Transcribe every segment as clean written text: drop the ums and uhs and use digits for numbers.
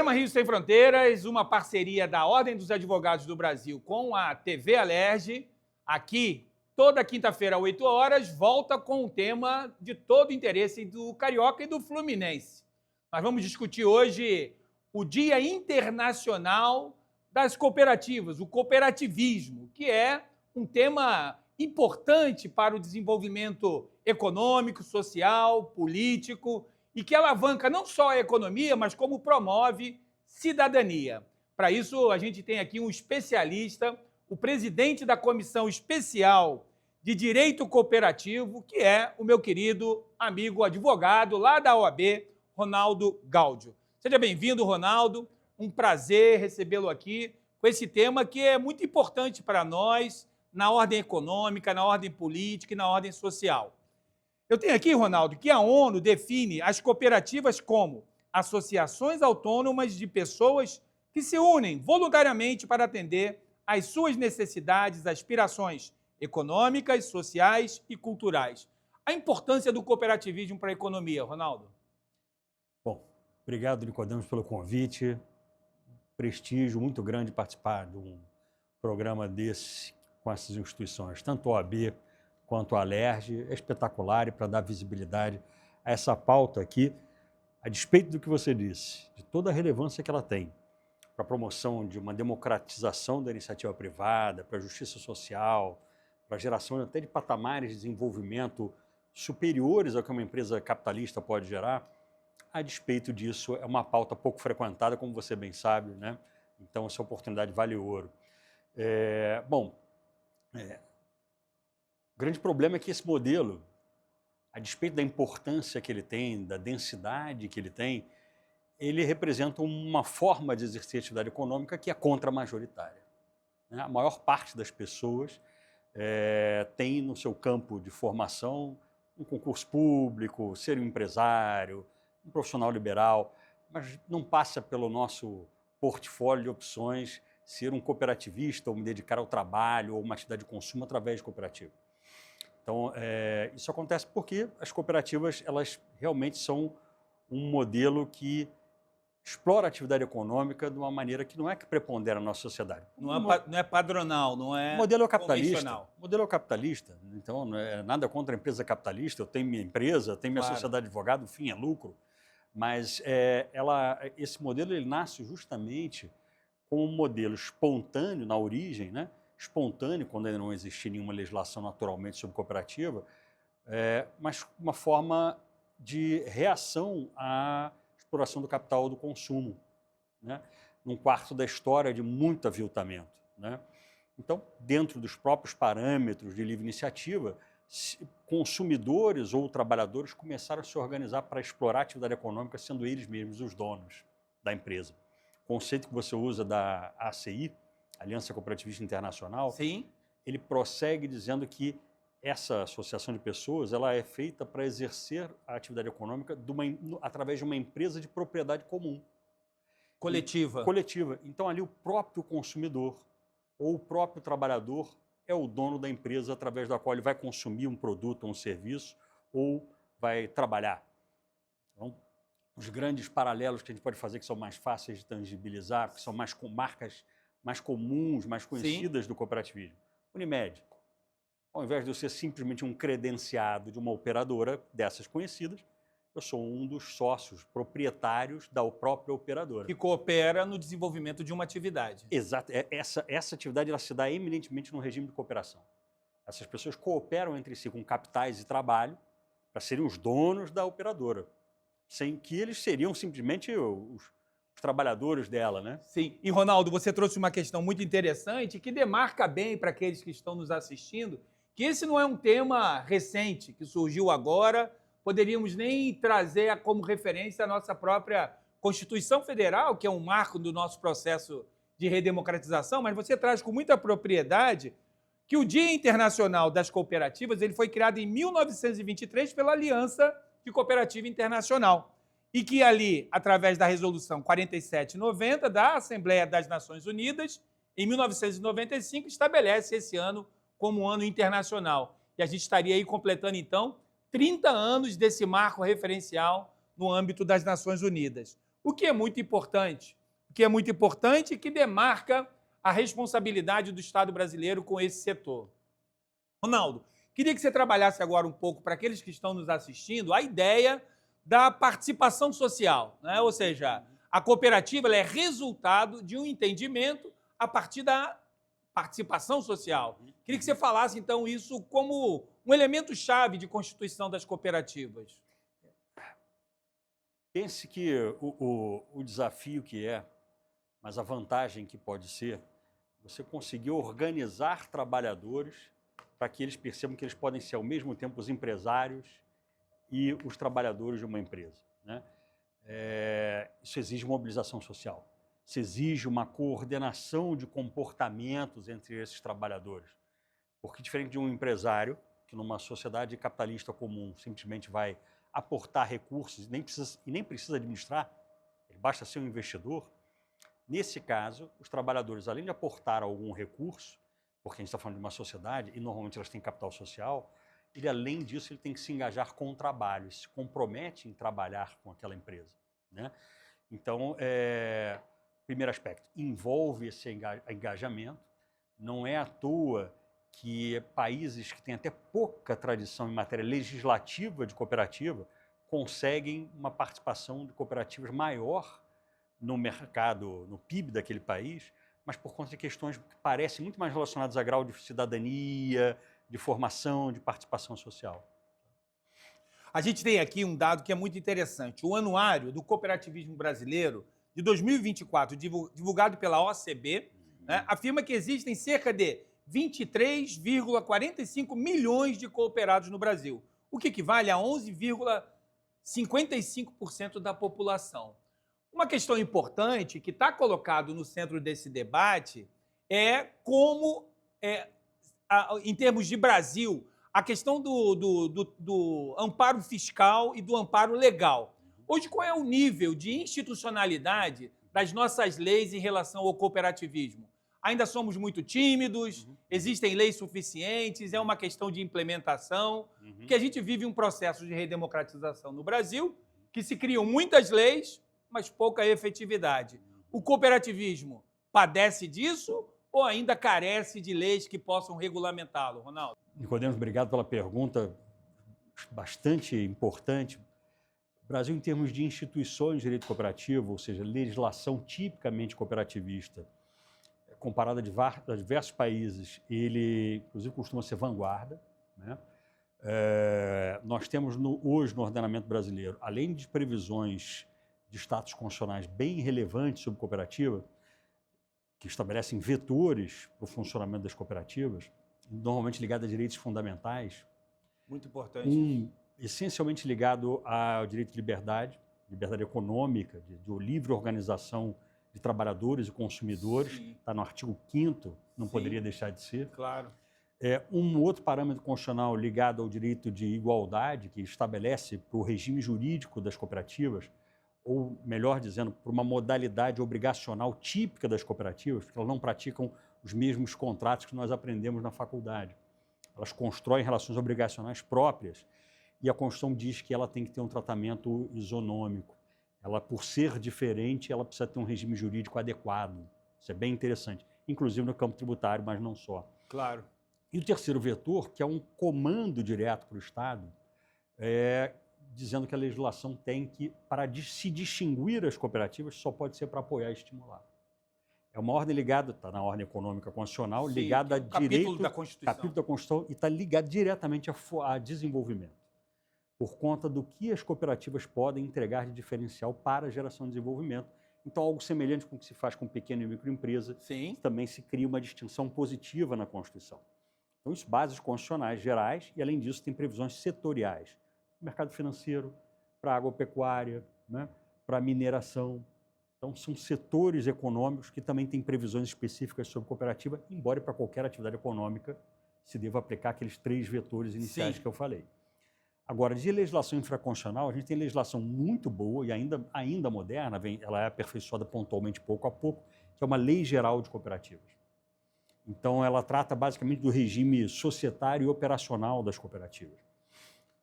Programa Rio Sem Fronteiras, uma parceria da Ordem dos Advogados do Brasil com a TV Alerj, aqui toda quinta-feira, às 8 horas, volta com um tema de todo interesse do Carioca e do Fluminense. Nós vamos discutir hoje o Dia Internacional das Cooperativas, o cooperativismo, que é um tema importante para o desenvolvimento econômico, social, político, e que alavanca não só a economia, mas como promove cidadania. Para isso, a gente tem aqui um especialista, o presidente da Comissão Especial de Direito Cooperativo, que é o meu querido amigo advogado lá da OAB, Ronaldo Gáudio. Seja bem-vindo, Ronaldo. Um prazer recebê-lo aqui com esse tema que é muito importante para nós na ordem econômica, na ordem política e na ordem social. Eu tenho aqui, Ronaldo, que a ONU define as cooperativas como associações autônomas de pessoas que se unem voluntariamente para atender às suas necessidades, aspirações econômicas, sociais e culturais. A importância do cooperativismo para a economia, Ronaldo? Bom, obrigado, Nicodemos, pelo convite. Prestígio muito grande participar de um programa desse com essas instituições, tanto a OAB quanto a Alerj. É espetacular e para dar visibilidade a essa pauta aqui, a despeito do que você disse, de toda a relevância que ela tem para a promoção de uma democratização da iniciativa privada, para a justiça social, para a geração até de patamares de desenvolvimento superiores ao que uma empresa capitalista pode gerar. A despeito disso, é uma pauta pouco frequentada, como você bem sabe, né? Então, essa oportunidade vale ouro. O grande problema é que esse modelo, a despeito da importância que ele tem, da densidade que ele tem, ele representa uma forma de exercer atividade econômica que é contra-majoritária, né? A maior parte das pessoas tem no seu campo de formação um concurso público, ser um empresário, um profissional liberal, mas não passa pelo nosso portfólio de opções ser um cooperativista ou me dedicar ao trabalho ou uma atividade de consumo através de cooperativa. Então, isso acontece porque as cooperativas, elas realmente são um modelo que explora a atividade econômica de uma maneira que não é que prepondera na nossa sociedade. Não é padronal, não é o modelo é capitalista. Convencional. O modelo é capitalista, então não é nada contra a empresa capitalista. Eu tenho minha empresa, tenho minha sociedade de advogado, o fim é lucro. Mas esse modelo ele nasce justamente como um modelo espontâneo na origem, né? Espontâneo, quando ainda não existia nenhuma legislação naturalmente sobre cooperativa, mas uma forma de reação à exploração do capital do consumo, né? Num quarto da história de muito aviltamento, né? Então, dentro dos próprios parâmetros de livre iniciativa, consumidores ou trabalhadores começaram a se organizar para explorar a atividade econômica, sendo eles mesmos os donos da empresa. O conceito que você usa da ACI, Aliança Cooperativista Internacional, sim, ele prossegue dizendo que essa associação de pessoas ela é feita para exercer a atividade econômica através de uma empresa de propriedade comum. coletiva. Coletiva. Então, ali o próprio consumidor ou o próprio trabalhador é o dono da empresa através da qual ele vai consumir um produto ou um serviço ou vai trabalhar. Então, os grandes paralelos que a gente pode fazer, que são mais fáceis de tangibilizar, que são marcas mais comuns, mais conhecidas Sim. do cooperativismo. Unimed, ao invés de eu ser simplesmente um credenciado de uma operadora dessas conhecidas, eu sou um dos sócios proprietários da própria operadora. Que coopera no desenvolvimento de uma atividade. Exato. Essa atividade ela se dá eminentemente no regime de cooperação. Essas pessoas cooperam entre si com capitais e trabalho para serem os donos da operadora, sem que eles seriam simplesmente os trabalhadores dela, né? Sim. E, Ronaldo, você trouxe uma questão muito interessante que demarca bem para aqueles que estão nos assistindo que esse não é um tema recente, que surgiu agora. Poderíamos nem trazer como referência a nossa própria Constituição Federal, que é um marco do nosso processo de redemocratização, mas você traz com muita propriedade que o Dia Internacional das Cooperativas ele foi criado em 1923 pela Aliança de Cooperativa Internacional e que ali, através da Resolução 4790 da Assembleia das Nações Unidas, em 1995, estabelece esse ano como um ano internacional. E a gente estaria aí completando, então, 30 anos desse marco referencial no âmbito das Nações Unidas. o que é muito importante. O que é muito importante e que demarca a responsabilidade do Estado brasileiro com esse setor. Ronaldo, queria que você trabalhasse agora um pouco para aqueles que estão nos assistindo a ideia da participação social, né? Ou seja, a cooperativa ela é resultado de um entendimento a partir da participação social. Queria que você falasse, então, isso como um elemento-chave de constituição das cooperativas. Pense que o desafio que é, mas a vantagem que pode ser, você conseguir organizar trabalhadores para que eles percebam que eles podem ser, ao mesmo tempo, os empresários e os trabalhadores de uma empresa, né? Isso exige mobilização social. Isso exige uma coordenação de comportamentos entre esses trabalhadores. Porque, diferente de um empresário, que numa sociedade capitalista comum simplesmente vai aportar recursos e nem precisa administrar, ele basta ser um investidor, nesse caso, os trabalhadores, além de aportar algum recurso, porque a gente está falando de uma sociedade e normalmente elas têm capital social, ele, além disso, ele tem que se engajar com o trabalho, se compromete em trabalhar com aquela empresa, né? Então, primeiro aspecto, envolve esse engajamento. Não é à toa que países que têm até pouca tradição em matéria legislativa de cooperativa conseguem uma participação de cooperativas maior no mercado, no PIB daquele país, mas por conta de questões que parecem muito mais relacionadas a grau de cidadania, de formação, de participação social. A gente tem aqui um dado que é muito interessante. O Anuário do Cooperativismo Brasileiro, de 2024, divulgado pela OCB, né, afirma que existem cerca de 23,45 milhões de cooperados no Brasil, o que equivale a 11,55% da população. Uma questão importante que está colocado no centro desse debate é como, em termos de Brasil, a questão do amparo fiscal e do amparo legal. Hoje, qual é o nível de institucionalidade das nossas leis em relação ao cooperativismo? Ainda somos muito tímidos, existem leis suficientes, é uma questão de implementação, porque a gente vive um processo de redemocratização no Brasil, que se criam muitas leis, mas pouca efetividade. O cooperativismo padece disso ou ainda carece de leis que possam regulamentá-lo, Ronaldo? Nicodemos, obrigado pela pergunta, bastante importante. O Brasil, em termos de instituições de direito cooperativo, ou seja, legislação tipicamente cooperativista, comparada a diversos países, ele, inclusive, costuma ser vanguarda, né? Nós temos hoje no ordenamento brasileiro, além de previsões de status constitucionais bem relevantes sobre cooperativa, que estabelecem vetores para o funcionamento das cooperativas, normalmente ligado a direitos fundamentais. Muito importante. Essencialmente ligado ao direito de liberdade econômica, de livre organização de trabalhadores e consumidores, está no artigo 5º, não poderia deixar de ser. Claro. Um outro parâmetro constitucional ligado ao direito de igualdade, que estabelece para o regime jurídico das cooperativas, ou melhor dizendo, por uma modalidade obrigacional típica das cooperativas, porque elas não praticam os mesmos contratos que nós aprendemos na faculdade. Elas constroem relações obrigacionais próprias e a Constituição diz que ela tem que ter um tratamento isonômico. Ela, por ser diferente, ela precisa ter um regime jurídico adequado. Isso é bem interessante, inclusive no campo tributário, mas não só. Claro. E o terceiro vetor, que é um comando direto para o Estado, dizendo que a legislação tem que, para se distinguir as cooperativas, só pode ser para apoiar e estimular. É uma ordem ligada, está na ordem econômica constitucional, ligada a direito, capítulo da Constituição, e está ligada diretamente a desenvolvimento, por conta do que as cooperativas podem entregar de diferencial para a geração de desenvolvimento. Então, algo semelhante com o que se faz com pequena e microempresa, também se cria uma distinção positiva na Constituição. Então, isso, bases constitucionais gerais, e além disso, tem previsões setoriais. Mercado financeiro, para a agropecuária, né, para a mineração. Então, são setores econômicos que também têm previsões específicas sobre cooperativa, embora para qualquer atividade econômica se deva aplicar aqueles 3 vetores iniciais que eu falei. Agora, de legislação infraconstitucional, a gente tem legislação muito boa e ainda moderna, ela é aperfeiçoada pontualmente pouco a pouco, que é uma lei geral de cooperativas. Então, ela trata basicamente do regime societário e operacional das cooperativas.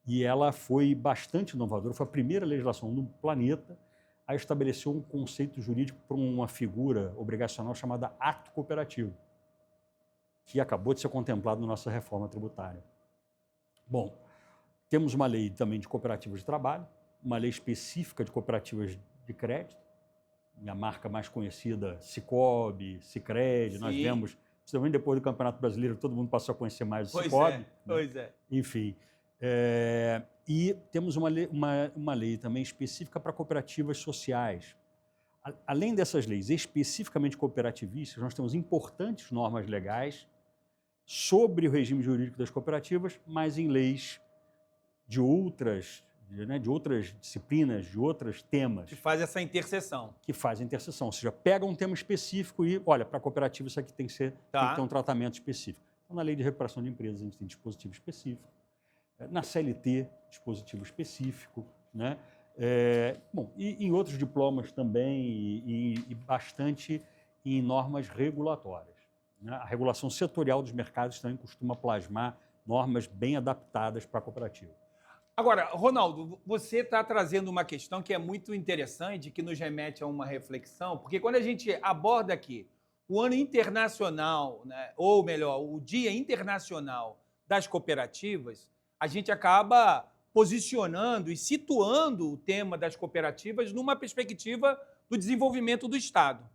E ela foi bastante inovadora, foi a primeira legislação no planeta a a estabelecer um conceito jurídico para uma figura obrigacional chamada ato cooperativo, que acabou de ser contemplado na nossa reforma tributária. Bom, temos uma lei também de cooperativas de trabalho, uma lei específica de cooperativas de crédito, a marca mais conhecida, Sicoob, Sicredi, nós vemos, principalmente depois do Campeonato Brasileiro, todo mundo passou a conhecer mais o Sicoob. Né? Pois é. Enfim, e temos uma lei também específica para cooperativas sociais. Além dessas leis especificamente cooperativistas, nós temos importantes normas legais sobre o regime jurídico das cooperativas, mas em leis de outras disciplinas, de outros temas. Que faz essa interseção. Que faz a interseção, ou seja, pega um tema específico e, olha, para a cooperativa isso aqui tem que ter um tratamento específico. Então, na lei de recuperação de empresas, a gente tem dispositivo específico. Na CLT, dispositivo específico. Né? Bom, e em outros diplomas também, e bastante em normas regulatórias. Né? A regulação setorial dos mercados também costuma plasmar normas bem adaptadas para a cooperativa. Agora, Ronaldo, você está trazendo uma questão que é muito interessante, que nos remete a uma reflexão, porque quando a gente aborda aqui o ano internacional, né, ou melhor, o Dia Internacional das Cooperativas, a gente acaba posicionando e situando o tema das cooperativas numa perspectiva do desenvolvimento do Estado.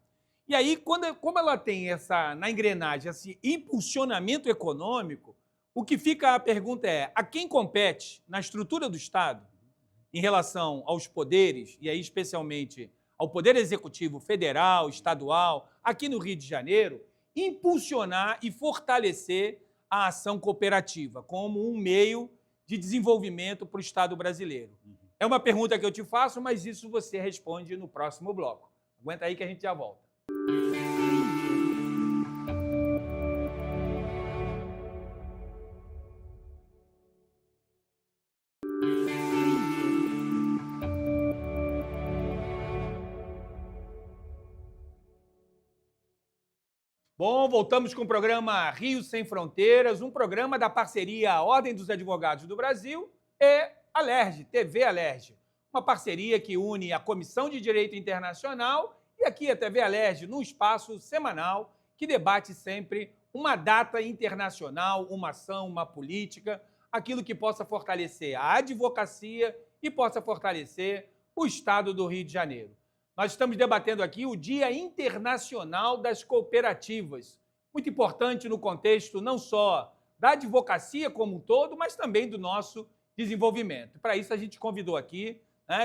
E aí, como ela tem na engrenagem esse impulsionamento econômico, o que fica a pergunta é, a quem compete na estrutura do Estado, em relação aos poderes, e aí especialmente ao Poder Executivo Federal, Estadual, aqui no Rio de Janeiro, impulsionar e fortalecer a ação cooperativa como um meio de desenvolvimento para o Estado brasileiro? É uma pergunta que eu te faço, mas isso você responde no próximo bloco. Aguenta aí que a gente já volta. Bom, voltamos com o programa Rio Sem Fronteiras, um programa da parceria Ordem dos Advogados do Brasil e Alerj, TV Alerj, uma parceria que une a Comissão de Direito Internacional e aqui a TV Alerj, num espaço semanal que debate sempre uma data internacional, uma ação, uma política, aquilo que possa fortalecer a advocacia e possa fortalecer o Estado do Rio de Janeiro. Nós estamos debatendo aqui o Dia Internacional das Cooperativas, muito importante no contexto não só da advocacia como um todo, mas também do nosso desenvolvimento. Para isso, a gente convidou aqui,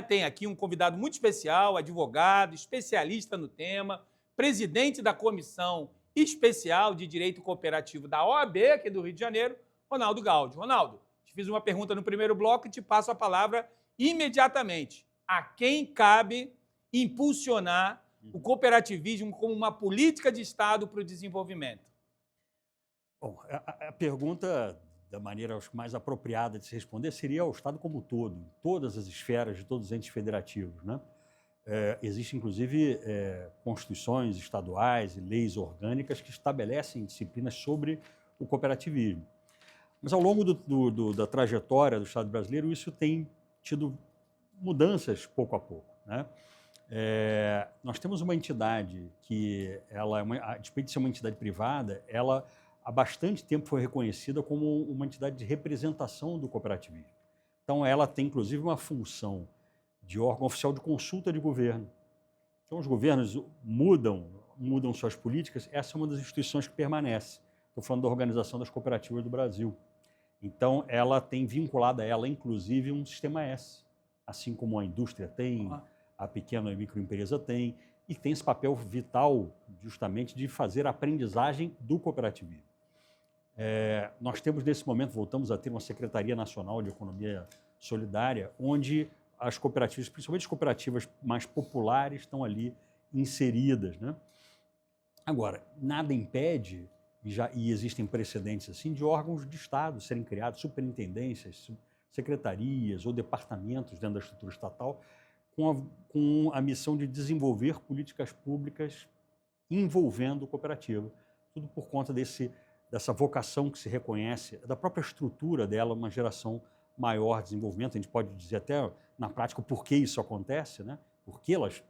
tem aqui um convidado muito especial, advogado, especialista no tema, presidente da Comissão Especial de Direito Cooperativo da OAB, aqui do Rio de Janeiro, Ronaldo Gaudio. Ronaldo, te fiz uma pergunta no primeiro bloco e te passo a palavra imediatamente. A quem cabe impulsionar o cooperativismo como uma política de Estado para o desenvolvimento? Bom, a pergunta, da maneira mais apropriada de se responder, seria ao Estado como um todo, em todas as esferas de todos os entes federativos. Né? Existem, inclusive, constituições estaduais e leis orgânicas que estabelecem disciplinas sobre o cooperativismo. Mas, ao longo da trajetória do Estado brasileiro, isso tem tido mudanças pouco a pouco. Né? Nós temos uma entidade que, a despeito de ser uma entidade privada, ela há bastante tempo foi reconhecida como uma entidade de representação do cooperativismo. Então, ela tem, inclusive, uma função de órgão oficial de consulta de governo. Então, os governos mudam suas políticas, essa é uma das instituições que permanece. Estou falando da Organização das Cooperativas do Brasil. Então, ela tem vinculada a ela, inclusive, um sistema S, assim como a indústria tem, a pequena e microempresa tem, e tem esse papel vital, justamente, de fazer a aprendizagem do cooperativismo. Nós temos, nesse momento, voltamos a ter uma Secretaria Nacional de Economia Solidária, onde as cooperativas, principalmente as cooperativas mais populares, estão ali inseridas. Né? Agora, nada impede, e existem precedentes assim, de órgãos de Estado serem criados, superintendências, secretarias ou departamentos dentro da estrutura estatal, com a missão de desenvolver políticas públicas envolvendo cooperativa. Tudo por conta dessa vocação que se reconhece, da própria estrutura dela, uma geração maior de desenvolvimento. A gente pode dizer até, na prática, por que isso acontece, né? Porque elas,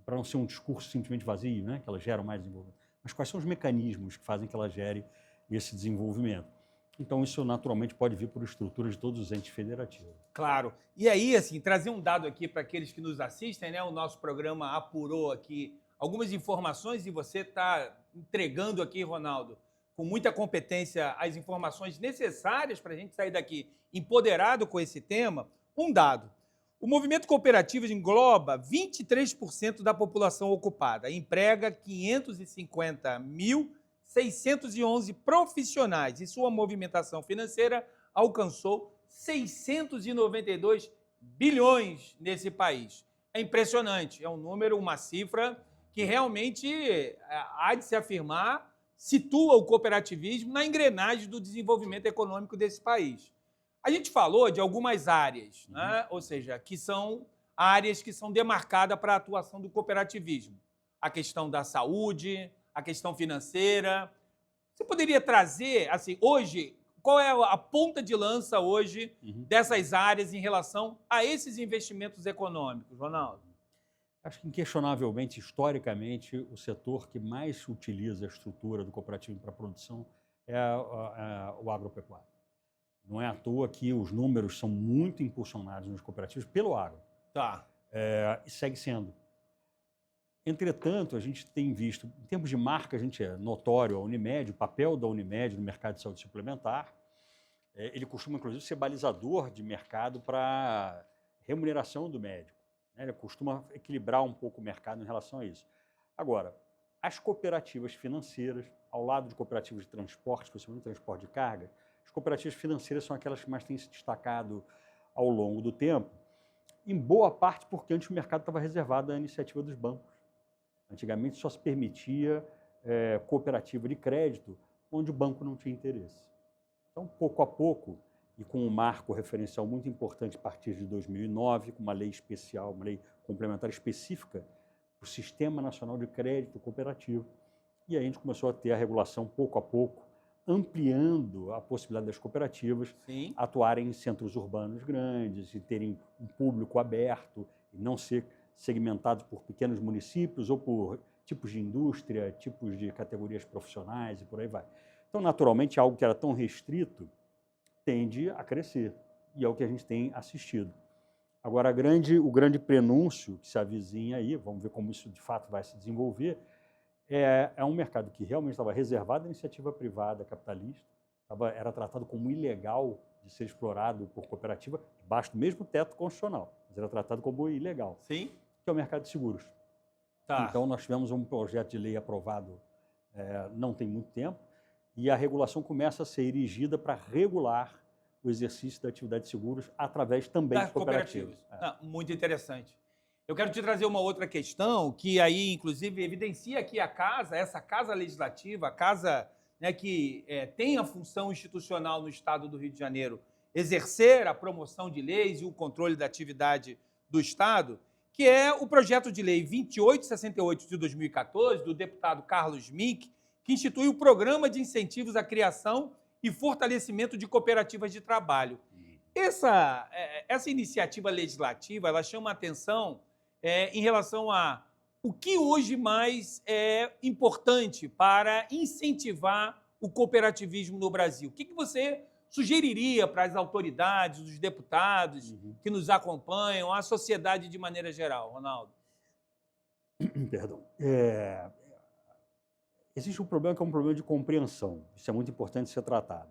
para não ser um discurso simplesmente vazio, né, que elas geram mais desenvolvimento, mas quais são os mecanismos que fazem que elas gerem esse desenvolvimento? Então, isso naturalmente pode vir por estrutura de todos os entes federativos. Claro. E aí, assim, trazer um dado aqui para aqueles que nos assistem, né? O nosso programa apurou aqui algumas informações e você está entregando aqui, Ronaldo, com muita competência, as informações necessárias para a gente sair daqui empoderado com esse tema. Um dado. O movimento cooperativo engloba 23% da população ocupada, emprega 550.611 profissionais e sua movimentação financeira alcançou 692 bilhões nesse país. É impressionante, é um número, uma cifra que realmente há de se afirmar, situa o cooperativismo na engrenagem do desenvolvimento econômico desse país. A gente falou de algumas áreas, né? Ou seja, que são áreas que são demarcadas para a atuação do cooperativismo. A questão da saúde, a questão financeira. Você poderia trazer, assim, hoje, qual é a ponta de lança hoje dessas áreas em relação a esses investimentos econômicos, Ronaldo? Acho que, inquestionavelmente, historicamente, o setor que mais utiliza a estrutura do cooperativo para a produção é o agropecuário. Não é à toa que os números são muito impulsionados nos cooperativos pelo agro. Tá. E segue sendo. Entretanto, a gente tem visto, em termos de marca, a gente é notório a Unimed, o papel da Unimed no mercado de saúde suplementar. Ele costuma, inclusive, ser balizador de mercado para remuneração do médico. Ele costuma equilibrar um pouco o mercado em relação a isso. Agora, as cooperativas financeiras, ao lado de cooperativas de transporte, especialmente transporte de carga, as cooperativas financeiras são aquelas que mais têm se destacado ao longo do tempo, em boa parte porque antes o mercado estava reservado à iniciativa dos bancos. Antigamente só se permitia cooperativa de crédito onde o banco não tinha interesse. Então, pouco a pouco, e com um marco referencial muito importante a partir de 2009, com uma lei especial, uma lei complementar específica para o Sistema Nacional de Crédito Cooperativo, e aí a gente começou a ter a regulação pouco a pouco, ampliando a possibilidade das cooperativas atuarem em centros urbanos grandes e terem um público aberto e não ser segmentados por pequenos municípios ou por tipos de indústria, tipos de categorias profissionais e por aí vai. Então, naturalmente, algo que era tão restrito tende a crescer, e é o que a gente tem assistido. Agora, o grande prenúncio que se avizinha aí, vamos ver como isso de fato vai se desenvolver, é um mercado que realmente estava reservado à iniciativa privada capitalista, era tratado como ilegal de ser explorado por cooperativa, debaixo do mesmo teto constitucional, mas era tratado como ilegal. Sim. Que é o mercado de seguros. Tá. Então, nós tivemos um projeto de lei aprovado não tem muito tempo, e a regulação começa a ser erigida para regular o exercício da atividade de seguros através também de cooperativas. Muito interessante. Eu quero te trazer uma outra questão que aí, inclusive, evidencia que essa casa legislativa, a casa, né, que tem a função institucional no Estado do Rio de Janeiro, exercer a promoção de leis e o controle da atividade do Estado, que é o projeto de lei 2868 de 2014, do deputado Carlos Mink, que institui o Programa de Incentivos à Criação e Fortalecimento de Cooperativas de Trabalho. Essa iniciativa legislativa, ela chama a atenção em relação a o que hoje mais é importante para incentivar o cooperativismo no Brasil. O que você sugeriria para as autoridades, os deputados que nos acompanham, a sociedade de maneira geral, Ronaldo? Perdão. Existe um problema que é um problema de compreensão. Isso é muito importante ser tratado.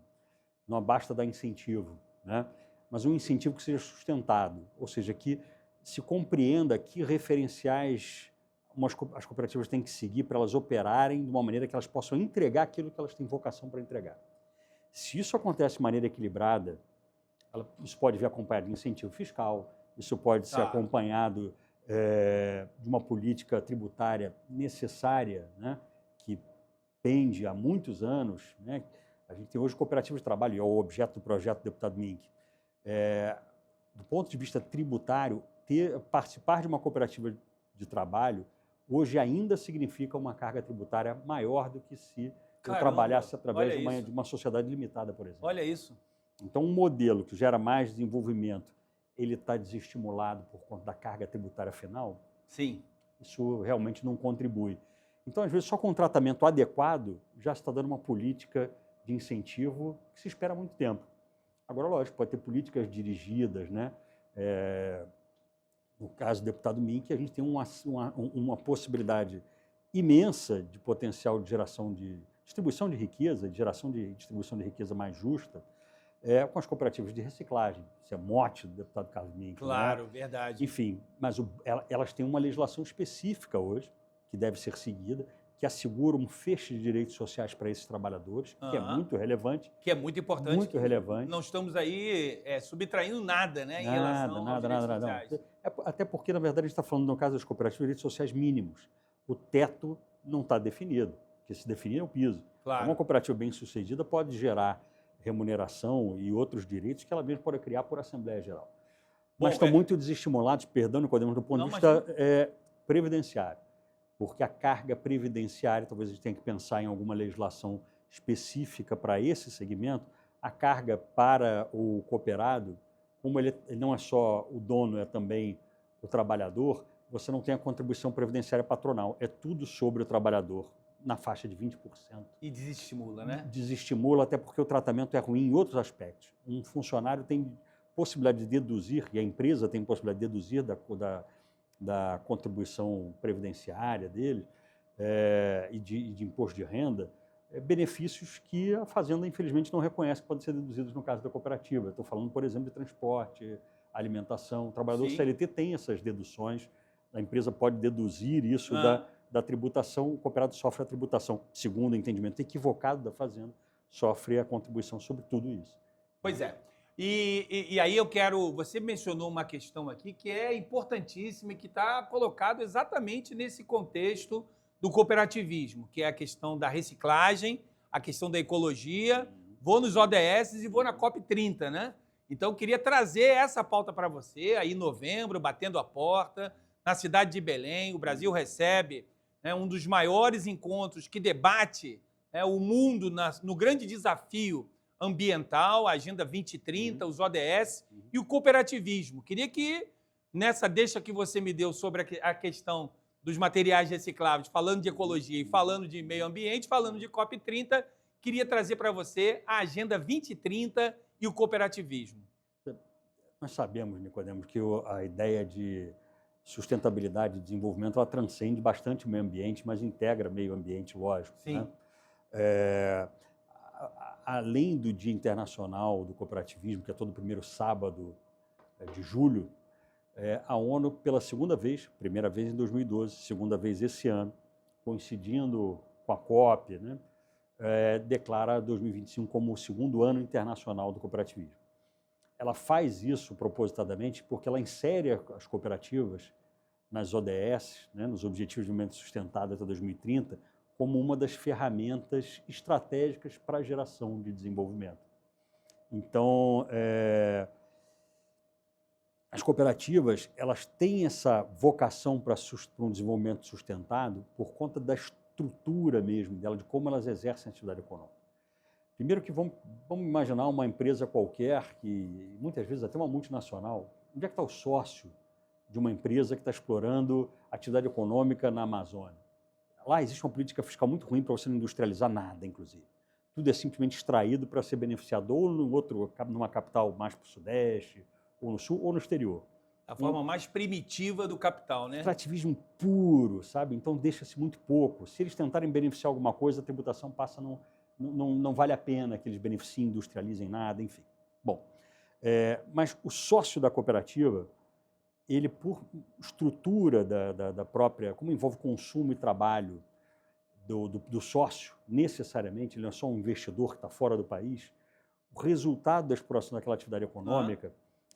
Não basta dar incentivo, né? Mas um incentivo que seja sustentado, ou seja, que se compreenda que referenciais as cooperativas têm que seguir para elas operarem de uma maneira que elas possam entregar aquilo que elas têm vocação para entregar. Se isso acontece de maneira equilibrada, isso pode vir acompanhado de incentivo fiscal, isso pode ser acompanhado de uma política tributária necessária, né, que pende há muitos anos, né? A gente tem hoje cooperativas de trabalho, e é o objeto do projeto do deputado Mink. Do ponto de vista tributário, participar de uma cooperativa de trabalho hoje ainda significa uma carga tributária maior do que se eu trabalhasse através de uma sociedade limitada, por exemplo. Olha isso. Então, um modelo que gera mais desenvolvimento, ele está desestimulado por conta da carga tributária final? Sim. Isso realmente não contribui. Então, às vezes, só com um tratamento adequado já está dando uma política de incentivo que se espera há muito tempo. Agora, lógico, pode ter políticas dirigidas, né? No caso do deputado Mink, a gente tem uma possibilidade imensa de potencial de geração de distribuição de riqueza, de geração de distribuição de riqueza mais justa, com as cooperativas de reciclagem. Isso é mote do deputado Carlos Mink. Claro, né? verdade. Enfim, mas elas têm uma legislação específica hoje, que deve ser seguida, que assegura um feixe de direitos sociais para esses trabalhadores, que é muito relevante. Que é muito importante. Muito relevante. Não estamos aí subtraindo nada, né, em relação aos direitos sociais. Até porque, na verdade, a gente está falando, no caso das cooperativas, de direitos sociais mínimos. O teto não está definido, porque se definir é o piso. Claro. Uma cooperativa bem-sucedida pode gerar remuneração e outros direitos que ela mesma pode criar por Assembleia Geral. Mas estão muito desestimulados, perdão, Nicodemo, do ponto de vista previdenciário. Porque a carga previdenciária, talvez a gente tenha que pensar em alguma legislação específica para esse segmento, a carga para o cooperado, como ele não é só o dono, é também o trabalhador, você não tem a contribuição previdenciária patronal, é tudo sobre o trabalhador, na faixa de 20%. E desestimula, né? Desestimula, até porque o tratamento é ruim em outros aspectos. Um funcionário tem possibilidade de deduzir, e a empresa tem possibilidade de deduzir da contribuição previdenciária dele e de imposto de renda, benefícios que a Fazenda, infelizmente, não reconhece que podem ser deduzidos no caso da cooperativa. Estou falando, por exemplo, de transporte, alimentação. O trabalhador CLT tem essas deduções, a empresa pode deduzir isso da tributação, o cooperado sofre a tributação, segundo o entendimento equivocado da Fazenda, sofre a contribuição sobre tudo isso. Pois é. E aí você mencionou uma questão aqui que é importantíssima e que está colocado exatamente nesse contexto do cooperativismo, que é a questão da reciclagem, a questão da ecologia. Vou nos ODS e vou na COP30, né? Então, eu queria trazer essa pauta para você, aí em novembro, batendo a porta, na cidade de Belém. O Brasil recebe um dos maiores encontros que debate o mundo no grande desafio ambiental, a Agenda 2030, os ODS e o cooperativismo. Queria que, nessa deixa que você me deu sobre a questão dos materiais recicláveis, falando de ecologia e falando de meio ambiente, falando de COP30, queria trazer para você a Agenda 2030 e o cooperativismo. Nós sabemos, Nicodemo, que a ideia de sustentabilidade e desenvolvimento ela transcende bastante o meio ambiente, mas integra meio ambiente, lógico. Sim. Né? Além do Dia Internacional do Cooperativismo, que é todo primeiro sábado de julho, a ONU, pela segunda vez, primeira vez em 2012, segunda vez esse ano, coincidindo com a COP, né, declara 2025 como o segundo ano internacional do cooperativismo. Ela faz isso propositadamente porque ela insere as cooperativas nas ODS, né, nos Objetivos de Desenvolvimento Sustentável até 2030, como uma das ferramentas estratégicas para a geração de desenvolvimento. Então, as cooperativas elas têm essa vocação para um desenvolvimento sustentado por conta da estrutura mesmo dela, de como elas exercem a atividade econômica. Primeiro que vamos imaginar uma empresa qualquer, que muitas vezes até uma multinacional, onde é que está o sócio de uma empresa que está explorando atividade econômica na Amazônia? Lá existe uma política fiscal muito ruim para você não industrializar nada, inclusive. Tudo é simplesmente extraído para ser beneficiado ou numa capital mais para o Sudeste, ou no Sul, ou no exterior. A forma mais primitiva do capital, né? Extrativismo puro, sabe? Então deixa-se muito pouco. Se eles tentarem beneficiar alguma coisa, a tributação passa, não vale a pena que eles beneficiem, industrializem nada, enfim. Bom, mas o sócio da cooperativa, ele, por estrutura da própria, como envolve consumo e trabalho do sócio, necessariamente, ele não é só um investidor que está fora do país, o resultado da exploração daquela atividade econômica,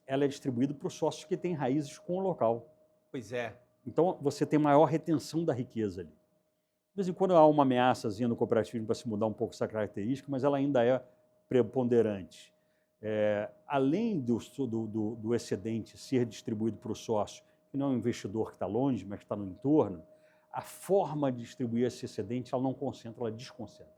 ela é distribuído para os sócios que têm raízes com o local. Pois é. Então, você tem maior retenção da riqueza ali. De vez em quando há uma ameaçazinha no cooperativismo para se mudar um pouco essa característica, mas ela ainda é preponderante. Além do excedente ser distribuído para o sócio, que não é um investidor que está longe, mas que está no entorno, a forma de distribuir esse excedente ela não concentra, ela desconcentra.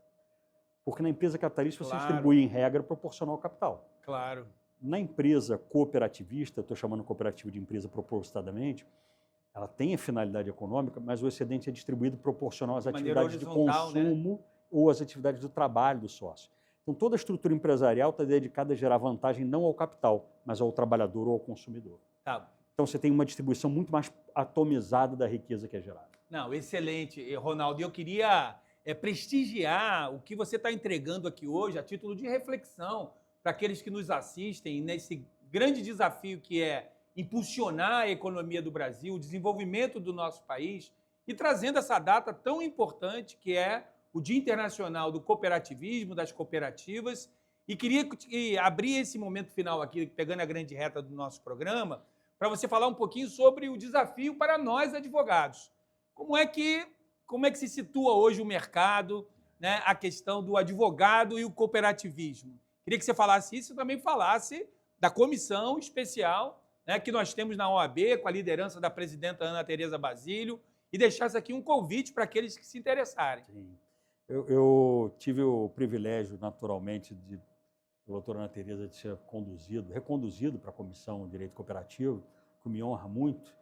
Porque na empresa capitalista você distribui em regra proporcional ao capital. Claro. Na empresa cooperativista, estou chamando cooperativa de empresa propositadamente, ela tem a finalidade econômica, mas o excedente é distribuído proporcional às De maneira atividades de horizontal, né? consumo ou às atividades do trabalho do sócio. Então, toda a estrutura empresarial está dedicada a gerar vantagem não ao capital, mas ao trabalhador ou ao consumidor. Tá. Então, você tem uma distribuição muito mais atomizada da riqueza que é gerada. Não, excelente, Ronaldo. Eu queria prestigiar o que você está entregando aqui hoje a título de reflexão para aqueles que nos assistem nesse grande desafio que é impulsionar a economia do Brasil, o desenvolvimento do nosso país e trazendo essa data tão importante que é o Dia Internacional do Cooperativismo, das cooperativas. E queria abrir esse momento final aqui, pegando a grande reta do nosso programa, para você falar um pouquinho sobre o desafio para nós, advogados. Como é que se situa hoje o mercado, né, a questão do advogado e o cooperativismo? Queria que você falasse isso e também falasse da comissão especial, né, que nós temos na OAB, com a liderança da presidenta Ana Tereza Basílio, e deixasse aqui um convite para aqueles que se interessarem. Sim. Eu tive o privilégio, naturalmente, de a doutora Ana Tereza de ser reconduzido para a Comissão de Direito Cooperativo, que me honra muito.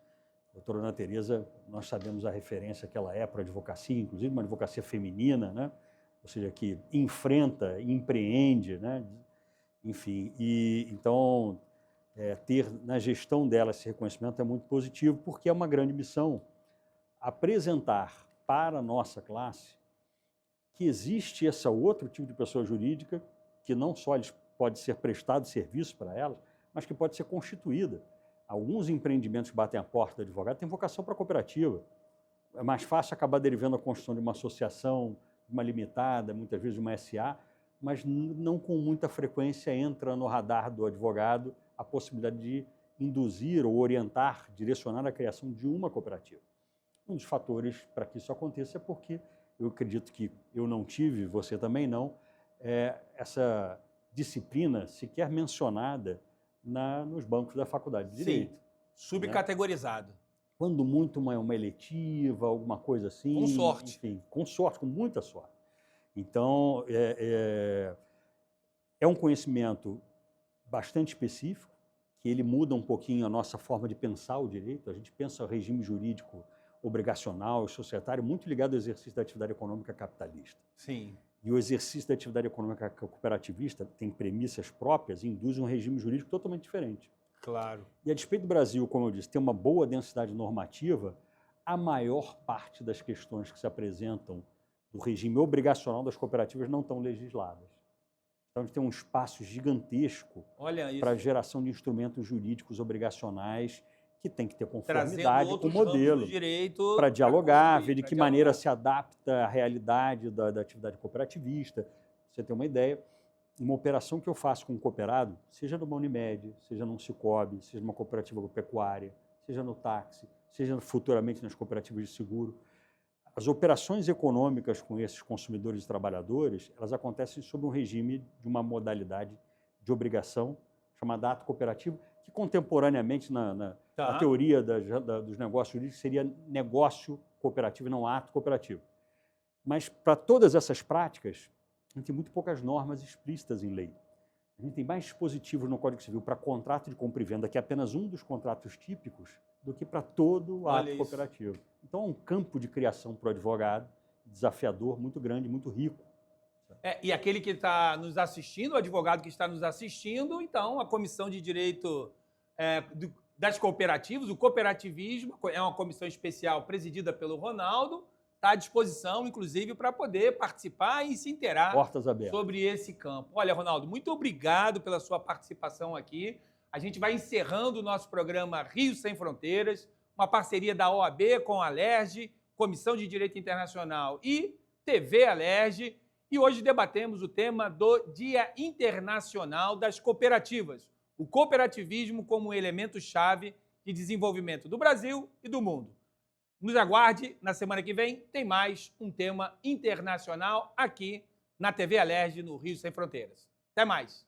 A doutora Ana Tereza, nós sabemos a referência que ela é para a advocacia, inclusive uma advocacia feminina, né? Ou seja, que enfrenta, empreende, né? Enfim, e então ter na gestão dela esse reconhecimento é muito positivo, porque é uma grande missão apresentar para a nossa classe que existe esse outro tipo de pessoa jurídica que não só pode ser prestado serviço para elas, mas que pode ser constituída. Alguns empreendimentos que batem a porta do advogado têm vocação para cooperativa. É mais fácil acabar derivando a construção de uma associação, de uma limitada, muitas vezes de uma SA, mas não com muita frequência entra no radar do advogado a possibilidade de induzir ou orientar, direcionar a criação de uma cooperativa. Um dos fatores para que isso aconteça é porque eu acredito que eu não tive, você também não, essa disciplina sequer mencionada nos bancos da Faculdade de Direito. Sim, subcategorizado. Né? Quando muito uma eletiva, alguma coisa assim. Com sorte. Enfim, com sorte, com muita sorte. Então, é um conhecimento bastante específico, que ele muda um pouquinho a nossa forma de pensar o direito. A gente pensa o regime jurídico obrigacional e societário muito ligado ao exercício da atividade econômica capitalista. Sim. E o exercício da atividade econômica cooperativista tem premissas próprias e induz um regime jurídico totalmente diferente. Claro. E a despeito do Brasil, como eu disse, ter uma boa densidade normativa, a maior parte das questões que se apresentam do regime obrigacional das cooperativas não estão legisladas. Então, a gente tem um espaço gigantesco para a geração de instrumentos jurídicos obrigacionais que tem que ter conformidade com o modelo, para dialogar, ver de que maneira se adapta à realidade da atividade cooperativista. Pra você ter uma ideia, uma operação que eu faço com um cooperado, seja numa Unimed, seja num Cicobi, seja numa cooperativa agropecuária, seja no táxi, seja futuramente nas cooperativas de seguro, as operações econômicas com esses consumidores e trabalhadores, elas acontecem sob um regime de uma modalidade de obrigação chamada ato cooperativo, que contemporaneamente na teoria dos negócios jurídicos seria negócio cooperativo e não ato cooperativo. Mas para todas essas práticas, a gente tem muito poucas normas explícitas em lei. A gente tem mais dispositivos no Código Civil para contrato de compra e venda, que é apenas um dos contratos típicos, do que para todo o ato cooperativo. Então, é um campo de criação para o advogado, desafiador, muito grande, muito rico. E aquele que está nos assistindo, o advogado que está nos assistindo, então, a Comissão de Direito das Cooperativas, o cooperativismo, é uma comissão especial presidida pelo Ronaldo, está à disposição, inclusive, para poder participar e se inteirar sobre esse campo. Olha, Ronaldo, muito obrigado pela sua participação aqui. A gente vai encerrando o nosso programa Rio Sem Fronteiras, uma parceria da OAB com a Alerj, Comissão de Direito Internacional e TV Alerj. E hoje debatemos o tema do Dia Internacional das Cooperativas, o cooperativismo como elemento-chave de desenvolvimento do Brasil e do mundo. Nos aguarde, na semana que vem tem mais um tema internacional aqui na TV Alerj, no Rio Sem Fronteiras. Até mais!